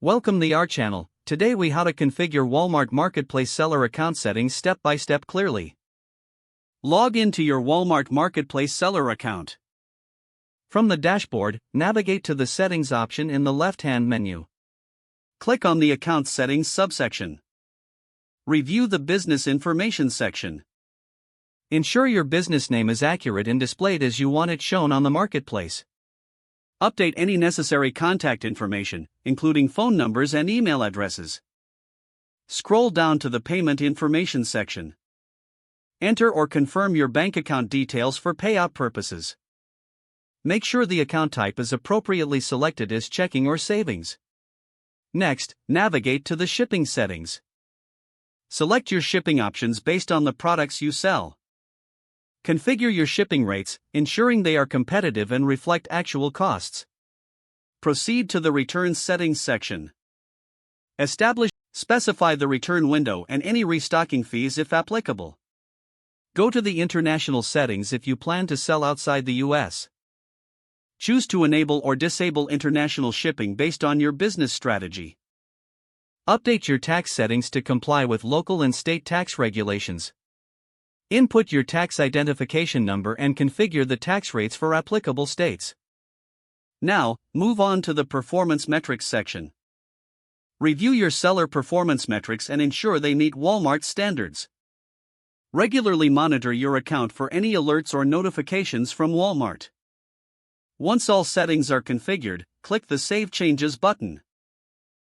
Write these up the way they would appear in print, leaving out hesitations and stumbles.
Welcome to our channel. Today we how to configure Walmart Marketplace seller account settings step by step clearly. Log into your Walmart Marketplace seller account. From the dashboard, navigate to the settings option in the left-hand menu. Click on the account settings subsection. Review the business information section. Ensure your business name is accurate and displayed as you want it shown on the marketplace. Update any necessary contact information, including phone numbers and email addresses. Scroll down to the payment information section. Enter or confirm your bank account details for payout purposes. Make sure the account type is appropriately selected as checking or savings. Next, navigate to the shipping settings. Select your shipping options based on the products you sell. Configure your shipping rates, ensuring they are competitive and reflect actual costs. Proceed to the return settings section. Specify the return window and any restocking fees if applicable. Go to the international settings if you plan to sell outside the US. Choose to enable or disable international shipping based on your business strategy. Update your tax settings to comply with local and state tax regulations. Input your tax identification number and configure the tax rates for applicable states. Now, move on to the performance metrics section. Review your seller performance metrics and ensure they meet Walmart standards. Regularly monitor your account for any alerts or notifications from Walmart. Once all settings are configured, click the Save Changes button.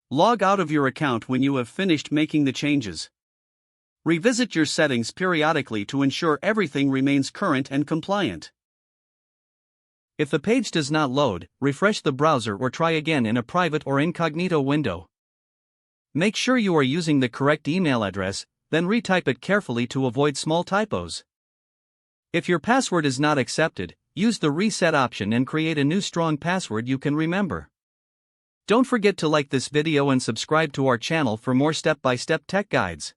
Log out of your account when you have finished making the changes. Revisit your settings periodically to ensure everything remains current and compliant. If the page does not load, refresh the browser or try again in a private or incognito window. Make sure you are using the correct email address, then retype it carefully to avoid small typos. If your password is not accepted, use the reset option and create a new strong password you can remember. Don't forget to like this video and subscribe to our channel for more step-by-step tech guides.